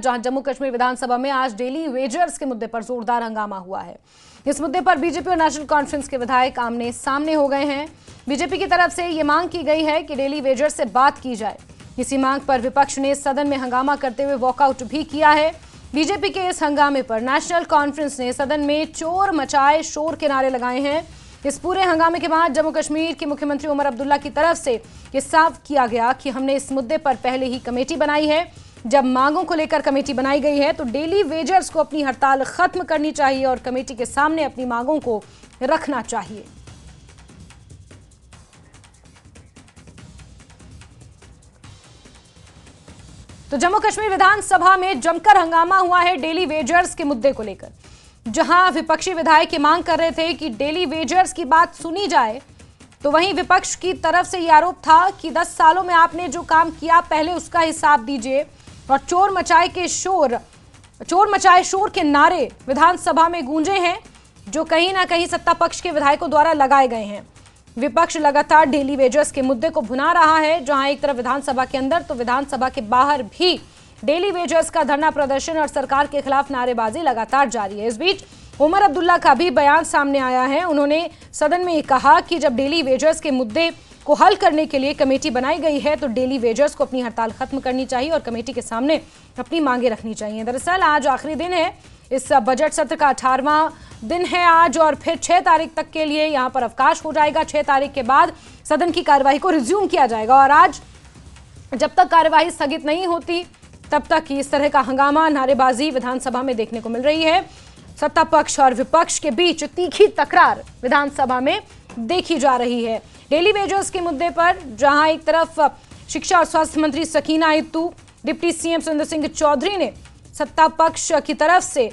जहां जम्मू कश्मीर विधानसभा में आज डेली वेजर्स के मुद्दे पर जोरदार हंगामा हुआ है। इस मुद्दे पर बीजेपी और नेशनल कॉन्फ्रेंस के विधायक आमने सामने हो गए हैं। बीजेपी की तरफ से ये मांग की गई है कि डेली वेजर्स से बात की जाए। इसी मांग पर विपक्ष ने सदन में हंगामा करते हुए वॉकआउट भी किया है। बीजेपी के इस हंगामे पर नेशनल कॉन्फ्रेंस ने सदन में चोर मचाए शोर के नारे लगाए हैं। इस पूरे हंगामे के बाद जम्मू कश्मीर के मुख्यमंत्री उमर अब्दुल्ला की तरफ से ये साफ किया गया कि हमने इस मुद्दे पर पहले ही कमेटी बनाई है। जब मांगों को लेकर कमेटी बनाई गई है तो डेली वेजर्स को अपनी हड़ताल खत्म करनी चाहिए और कमेटी के सामने अपनी मांगों को रखना चाहिए। तो जम्मू कश्मीर विधानसभा में जमकर हंगामा हुआ है डेली वेजर्स के मुद्दे को लेकर, जहां विपक्षी विधायक ये मांग कर रहे थे कि डेली वेजर्स की बात सुनी जाए, तो वहीं विपक्ष की तरफ से ये आरोप था कि 10 सालों में आपने जो काम किया पहले उसका हिसाब दीजिए। और चोर मचाए शोर के नारे विधानसभा में गूंजे हैं, जो कहीं ना कहीं सत्ता पक्ष के विधायकों द्वारा लगाए गए हैं। विपक्ष लगातार डेली वेजर्स के मुद्दे को भुना रहा है, जहां एक तरफ विधानसभा के अंदर तो विधानसभा के बाहर भी डेली वेजर्स का धरना प्रदर्शन और सरकार के खिलाफ नारेबाजी लगातार जारी है। इस बीच उमर अब्दुल्ला का भी बयान सामने आया है। उन्होंने सदन में ये कहा कि जब डेली वेजर्स के मुद्दे को हल करने के लिए कमेटी बनाई गई है तो डेली वेजर्स को अपनी हड़ताल खत्म करनी चाहिए और कमेटी के सामने अपनी मांगे रखनी चाहिए। दरअसल आज आखिरी दिन है, इस बजट सत्र का 18वां दिन है आज, और फिर 6 तारीख तक के लिए यहाँ पर अवकाश हो जाएगा। 6 तारीख के बाद सदन की कार्यवाही को रिज्यूम किया जाएगा और आज जब तक कार्यवाही स्थगित नहीं होती तब तक इस तरह का हंगामा, नारेबाजी विधानसभा में देखने को मिल रही है। सत्ता पक्ष और विपक्ष के बीच तीखी तकरार विधानसभा में देखी जा रही है। डेली वेजर्स के मुद्दे पर जहां एक तरफ शिक्षा और स्वास्थ्य मंत्री सकीना इत्तू, डिप्टी सीएम सुरेंद्र सिंह चौधरी ने सत्ता पक्ष की तरफ से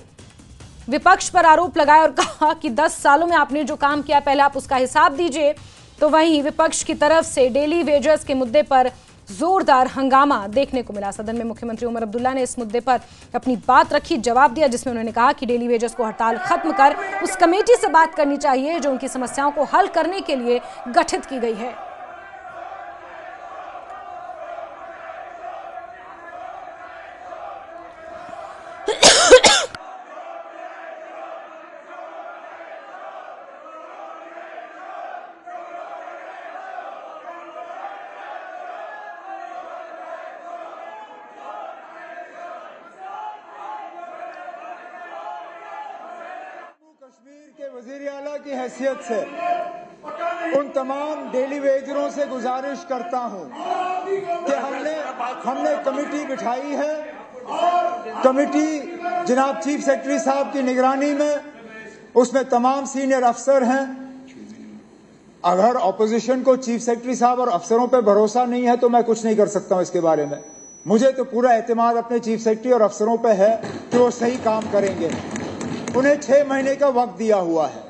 विपक्ष पर आरोप लगाया और कहा कि 10 सालों में आपने जो काम किया पहले आप उसका हिसाब दीजिए, तो वहीं विपक्ष की तरफ से डेली वेजर्स के मुद्दे पर जोरदार हंगामा देखने को मिला। सदन में मुख्यमंत्री उमर अब्दुल्ला ने इस मुद्दे पर अपनी बात रखी, जवाब दिया, जिसमें उन्होंने कहा कि डेली वेजर्स को हड़ताल खत्म कर उस कमेटी से बात करनी चाहिए जो उनकी समस्याओं को हल करने के लिए गठित की गई है। कश्मीर के वजीर आला की हैसियत से उन तमाम डेली वेजरों से गुजारिश करता हूं कि हमने कमेटी बिठाई है। कमेटी जनाब चीफ सेक्रेटरी साहब की निगरानी में, उसमें तमाम सीनियर अफसर हैं। अगर ऑपोजिशन को चीफ सेक्रेटरी साहब और अफसरों पर भरोसा नहीं है तो मैं कुछ नहीं कर सकता हूं इसके बारे में। मुझे तो पूरा एतमाद अपने चीफ सेक्रेटरी और अफसरों पर है कि वो सही काम करेंगे। उन्हें 6 महीने का वक्त दिया हुआ है।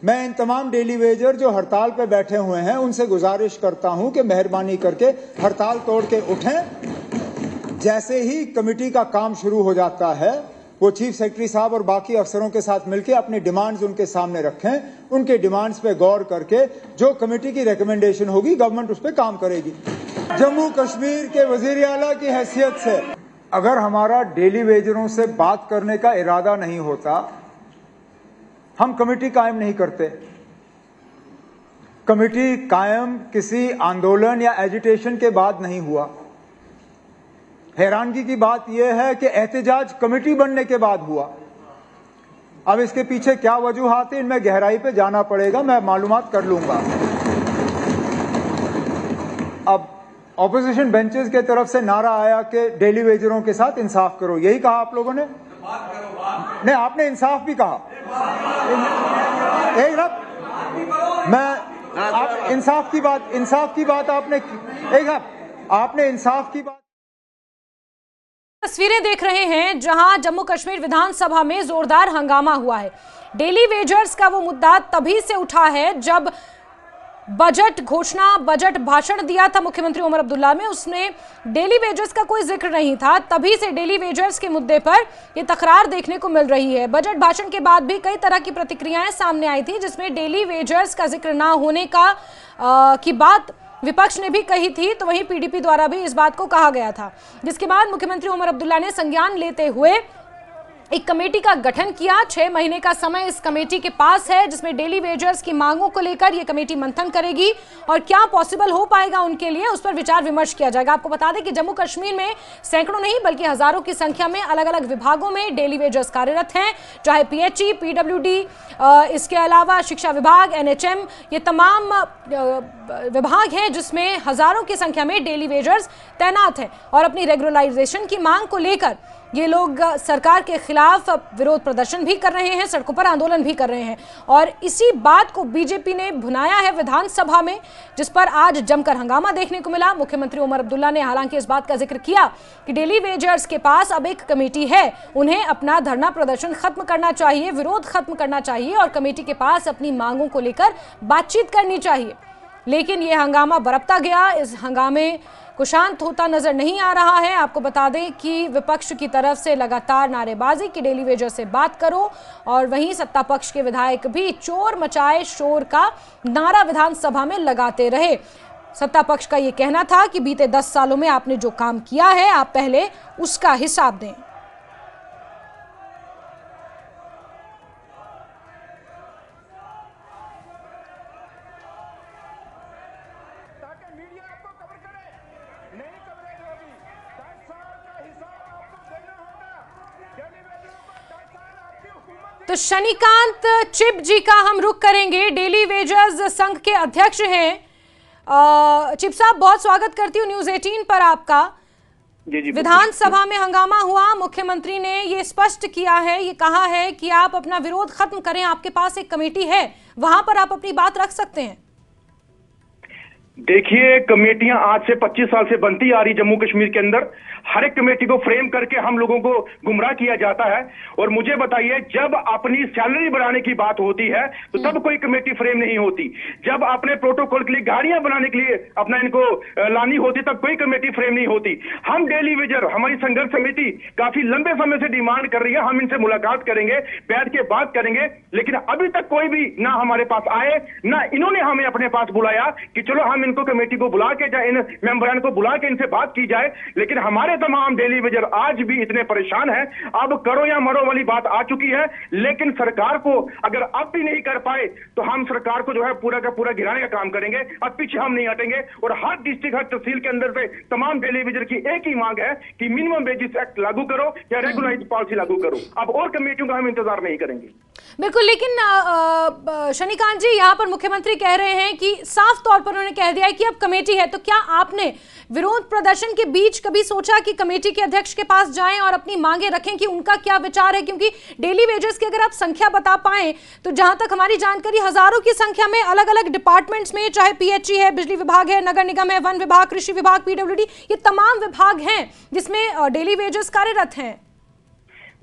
मैं इन तमाम डेली वेजर जो हड़ताल पे बैठे हुए हैं उनसे गुजारिश करता हूं कि मेहरबानी करके हड़ताल तोड़ के उठें। जैसे ही कमेटी का काम शुरू हो जाता है वो चीफ सेक्रेटरी साहब और बाकी अफसरों के साथ मिलकर अपनी डिमांड्स उनके सामने रखें। उनके डिमांड्स पे गौर करके जो कमेटी की रिकमेंडेशन होगी गवर्नमेंट उस पर काम करेगी। जम्मू कश्मीर के वजीर आला की हैसियत से अगर हमारा डेली वेजरों से बात करने का इरादा नहीं होता, हम कमेटी कायम नहीं करते। कमेटी कायम किसी आंदोलन या एजिटेशन के बाद नहीं हुआ। हैरानगी की बात यह है कि एहतजाज कमेटी बनने के बाद हुआ। अब इसके पीछे क्या वजूहात है, इनमें गहराई पे जाना पड़ेगा, मैं मालूमात कर लूंगा। अब ऑपोजिशन बेंचेस के तरफ से नारा आया कि डेली वेजरों के साथ इंसाफ करो, यही कहा आप लोगों ने? नहीं, आपने इंसाफ भी कहा। एक मैं आप इंसाफ की बात आपने इंसाफ की बात। तस्वीरें देख रहे हैं जहां जम्मू कश्मीर विधानसभा में जोरदार हंगामा हुआ है। डेली वेजर्स का वो मुद्दा तभी से उठा है जब बजट भाषण दिया था मुख्यमंत्री उमर अब्दुल्ला में, उसने डेली वेजर्स का कोई जिक्र नहीं था। तभी से डेली वेजर्स के मुद्दे पर ये तकरार देखने को मिल रही है। बजट भाषण के बाद भी कई तरह की प्रतिक्रियाएं सामने आई थी जिसमें डेली वेजर्स का जिक्र ना होने की बात विपक्ष ने भी कही थी, तो वहीं पीडीपी द्वारा भी इस बात को कहा गया था, जिसके बाद मुख्यमंत्री उमर अब्दुल्ला ने संज्ञान लेते हुए एक कमेटी का गठन किया। 6 महीने का समय इस कमेटी के पास है, जिसमें डेली वेजर्स की मांगों को लेकर यह कमेटी मंथन करेगी और क्या पॉसिबल हो पाएगा उनके लिए, उस पर विचार विमर्श किया जाएगा। आपको बता दें कि जम्मू कश्मीर में सैकड़ों नहीं बल्कि हजारों की संख्या में अलग अलग विभागों में डेली वेजर्स कार्यरत हैं, चाहे पीएचई, पीडब्ल्यूडी, इसके अलावा शिक्षा विभाग, एनएचएम, ये तमाम विभाग हैं जिसमें हजारों की संख्या में डेली वेजर्स तैनात हैं और अपनी रेगुलराइजेशन की मांग को लेकर ये लोग सरकार के खिलाफ विरोध प्रदर्शन भी कर रहे हैं, सड़कों पर आंदोलन भी कर रहे हैं और इसी बात को बीजेपी ने भुनाया है विधानसभा में, जिस पर आज जमकर हंगामा देखने को मिला। मुख्यमंत्री उमर अब्दुल्ला ने हालांकि इस बात का जिक्र किया कि डेली वेजर्स के पास अब एक कमेटी है, उन्हें अपना धरना प्रदर्शन खत्म करना चाहिए, विरोध खत्म करना चाहिए और कमेटी के पास अपनी मांगों को लेकर बातचीत करनी चाहिए। लेकिन यह हंगामा बरपता गया, इस हंगामे को शांत होता नजर नहीं आ रहा है। आपको बता दें कि विपक्ष की तरफ से लगातार नारेबाजी की डेली वेजर से बात करो और वहीं सत्ता पक्ष के विधायक भी चोर मचाए शोर का नारा विधानसभा में लगाते रहे। सत्ता पक्ष का यह कहना था कि बीते 10 सालों में आपने जो काम किया है आप पहले उसका हिसाब दें। तो शनिकांत चिप जी का हम रुख करेंगे, डेली वेजर्स संघ के अध्यक्ष हैं। चिप साहब, बहुत स्वागत करती हूँ न्यूज़ 18 पर आपका। जी विधानसभा में हंगामा हुआ, मुख्यमंत्री ने ये स्पष्ट किया है, ये कहा है कि आप अपना विरोध खत्म करें, आपके पास एक कमेटी है, वहां पर आप अपनी बात रख सकते हैं। देखिए, कमेटियां आज से 25 साल से बनती आ रही जम्मू कश्मीर के अंदर। हर एक कमेटी को फ्रेम करके हम लोगों को गुमराह किया जाता है। और मुझे बताइए, जब अपनी सैलरी बढ़ाने की बात होती है तो तब कोई कमेटी फ्रेम नहीं होती। जब अपने प्रोटोकॉल के लिए गाड़ियां बनाने के लिए अपना इनको लानी होती तब कोई कमेटी फ्रेम नहीं होती। हम डेली वेजर, हमारी संघर्ष समिति काफी लंबे समय से डिमांड कर रही है, हम इनसे मुलाकात करेंगे, बैठ के बात करेंगे, लेकिन अभी तक कोई भी ना हमारे पास आए, ना इन्होंने हमें अपने पास बुलाया कि चलो हम इनको कमेटी को बुला के जाए, इन मेंबरान को बुला के इनसे बात की जाए। लेकिन हमारे तमाम डेली वेजर आज भी इतने परेशान हैं। अब करो या मरो वाली बात आ चुकी है। लेकिन सरकार को अगर अब भी नहीं कर पाए तो हम सरकार को जो है पूरा का पूरा गिराने का काम करेंगे। अब पीछे हम नहीं हटेंगे। और हर डिस्ट्रिक्ट, हर तहसील के अंदर से तमाम डेली वेजर की एक ही मांग है कि मिनिमम वेजेस एक्ट लागू करो या रेगुलराइज्ड पॉलिसी लागू करो। अब और कमेटियों का हम इंतजार नहीं करेंगे। बिल्कुल, लेकिन शनिकांत जी, यहाँ पर मुख्यमंत्री कह रहे हैं कि साफ तौर पर उन्होंने कह दिया है कि अब कमेटी है, तो क्या आपने विरोध प्रदर्शन के बीच कभी सोचा कि कमेटी के अध्यक्ष के पास जाएं और अपनी मांगे रखें कि उनका क्या विचार है? क्योंकि डेली वेजर्स की अगर आप संख्या बता पाएं तो जहां तक हमारी जानकारी हजारों की संख्या में अलग अलग डिपार्टमेंट्स में, चाहे पीएचई है, बिजली विभाग है, नगर निगम है, वन विभाग, कृषि विभाग, पीडब्ल्यूडी, ये तमाम विभाग हैं जिसमें डेली वेजर्स कार्यरत हैं।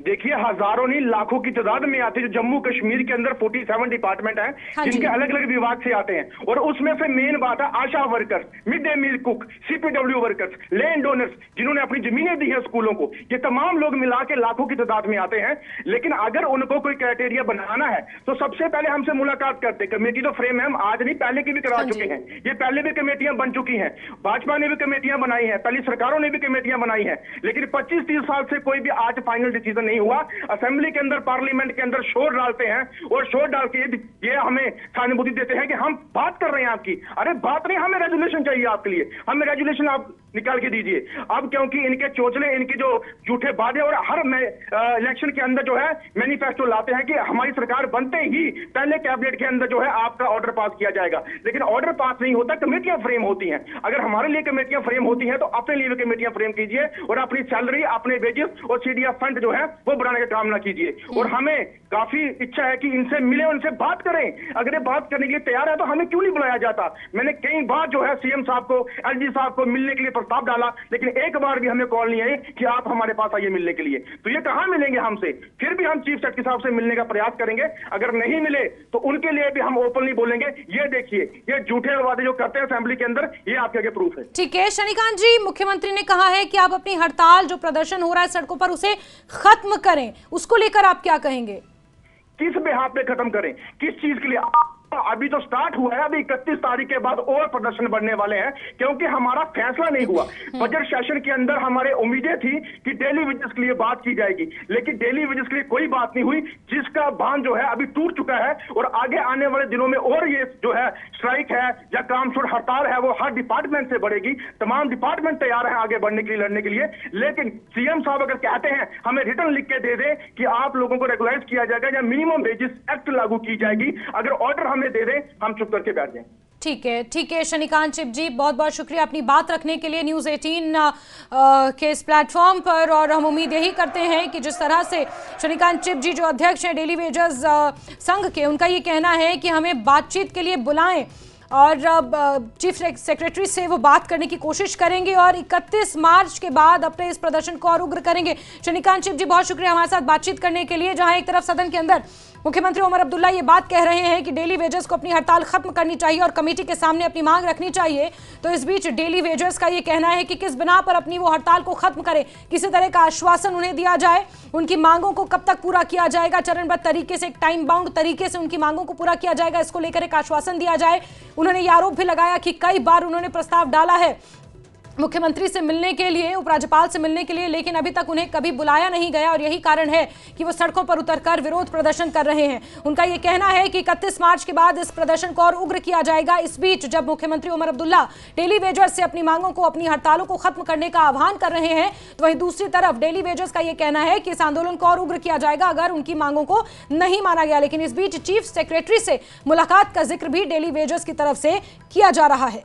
देखिए, हजारों नहीं लाखों की तादाद में आते हैं। जो जम्मू कश्मीर के अंदर 47 डिपार्टमेंट हैं, जिनके अलग अलग विभाग से आते हैं। और उसमें से मेन बात है ASHA workers, mid day meal cook, CPW workers, land owners, जिन्होंने अपनी जमीनें दी है स्कूलों को। ये तमाम लोग मिला के लाखों की तादाद में आते हैं। लेकिन अगर उनको कोई क्राइटेरिया बनाना है तो सबसे पहले हमसे मुलाकात करते। कमेटी तो फ्रेम है, हम आज नहीं पहले की भी करा चुके हैं। ये पहले भी कमेटियां बन चुकी हैं, भाजपा ने भी कमेटियां बनाई है, पहली सरकारों ने भी कमेटियां बनाई है। लेकिन 25-30 साल से कोई भी आज फाइनल डिसीजन नहीं हुआ। असेंबली के अंदर, पार्लियामेंट के अंदर शोर डालते हैं और शोर डाल के ये हमें सहानुभूति देते हैं कि हम बात कर रहे हैं आपकी। अरे बात नहीं, हमें रेजुलेशन चाहिए आपके लिए, हमें रेजुलेशन आप निकाल के दीजिए। अब क्योंकि इनके चोचले, इनके जो झूठे वादे और हर इलेक्शन के अंदर जो है मैनिफेस्टो लाते हैं कि हमारी सरकार बनते ही पहले कैबिनेट के अंदर जो है आपका ऑर्डर पास किया जाएगा। लेकिन ऑर्डर पास नहीं होता, कमेटियां फ्रेम होती हैं। अगर हमारे लिए कमेटियां फ्रेम होती हैं तो अपने लिए भी कमेटियां फ्रेम कीजिए और अपनी सैलरी, अपने वेजेस और सीडीएफ फंड जो है वो बढ़ाने का काम ना कीजिए। और हमें काफी इच्छा है कि इनसे मिले, उनसे बात करें। अगर ये बात करने के लिए तैयार है तो हमें क्यों नहीं बुलाया जाता? मैंने कई बार जो है सीएम साहब को, एलजी साहब को मिलने के लिए प्रस्ताव डाला, लेकिन एक बार भी हमें कॉल नहीं आई कि आप हमारे पास आइए मिलने के लिए। तो ये कहां मिलेंगे हमसे? फिर भी हम चीफ सेक्रेटरी साहब से मिलने का प्रयास करेंगे। अगर नहीं मिले तो उनके लिए भी हम ओपनली बोलेंगे। ये देखिए, ये झूठे वादे जो करते हैं असेंबली के अंदर, ये आपके आगे प्रूफ है। ठीक है शनिकांत जी, मुख्यमंत्री ने कहा है कि आप अपनी हड़ताल, जो प्रदर्शन हो रहा है सड़कों पर, उसे खत्म करें। उसको लेकर आप क्या कहेंगे? किस बिहाफ पे खत्म करें? किस चीज के लिए? अभी तो स्टार्ट हुआ है, अभी 31 तारीख के बाद और प्रदर्शन बढ़ने वाले हैं, क्योंकि हमारा फैसला नहीं हुआ। बजट सेशन के अंदर हमारे उम्मीदें थी कि डेली वेजेस के लिए बात की जाएगी, लेकिन डेली वेजेस के लिए कोई बात नहीं हुई, जिसका बांध जो है अभी टूट चुका है। और आगे आने वाले दिनों में और ये जो है स्ट्राइक है या काम छोड़ हड़ताल है वो हर डिपार्टमेंट से बढ़ेगी। तमाम डिपार्टमेंट तैयार है आगे बढ़ने के लिए, लड़ने के लिए। लेकिन सीएम साहब अगर कहते हैं हमें रिटर्न लिख के दे दे कि आप लोगों को रेगुलाइज किया जाएगा या मिनिमम वेजेस एक्ट लागू की जाएगी, अगर ऑर्डर हमें दे दे, हम चुप करके बैठ जाएं। ठीक है शनिकांत चिब जी, बहुत बहुत शुक्रिया अपनी बात रखने के लिए न्यूज़ 18 के इस प्लेटफॉर्म पर। और हम उम्मीद यही करते हैं कि जिस तरह से शनिकांत चिब जी जो अध्यक्ष हैं डेली वेजर्स संघ के, उनका ये कहना है कि हमें बातचीत के लिए बुलाएं और चीफ सेक्रेटरी से वो बात करने की कोशिश करेंगे और 31 मार्च के बाद अपने इस प्रदर्शन को और उग्र करेंगे। शनिकांत चिब जी बहुत शुक्रिया हमारे साथ बातचीत करने के लिए। जहां एक तरफ सदन के अंदर मुख्यमंत्री उमर अब्दुल्ला ये बात कह रहे हैं कि डेली वेजर्स को अपनी हड़ताल खत्म करनी चाहिए और कमेटी के सामने अपनी मांग रखनी चाहिए, तो इस बीच डेली वेजर्स का ये कहना है कि किस बिना पर अपनी वो हड़ताल को खत्म करे, किसी तरह का आश्वासन उन्हें दिया जाए, उनकी मांगों को कब तक पूरा किया जाएगा, चरणबद्ध तरीके से, एक टाइम बाउंड तरीके से उनकी मांगों को पूरा किया जाएगा, इसको लेकर एक आश्वासन दिया जाए। उन्होंने ये आरोप भी लगाया कि कई बार उन्होंने प्रस्ताव डाला है मुख्यमंत्री से मिलने के लिए, उपराज्यपाल से मिलने के लिए, लेकिन अभी तक उन्हें कभी बुलाया नहीं गया और यही कारण है कि वो सड़कों पर उतरकर विरोध प्रदर्शन कर रहे हैं। उनका ये कहना है कि 31 मार्च के बाद इस प्रदर्शन को और उग्र किया जाएगा। इस बीच जब मुख्यमंत्री उमर अब्दुल्ला डेली वेजर्स से अपनी मांगों को, अपनी हड़तालों को खत्म करने का आह्वान कर रहे हैं, तो वहीं दूसरी तरफ डेली वेजर्स का ये कहना है कि इस आंदोलन को और उग्र किया जाएगा अगर उनकी मांगों को नहीं माना गया। लेकिन इस बीच चीफ सेक्रेटरी से मुलाकात का जिक्र भी डेली वेजर्स की तरफ से किया जा रहा है।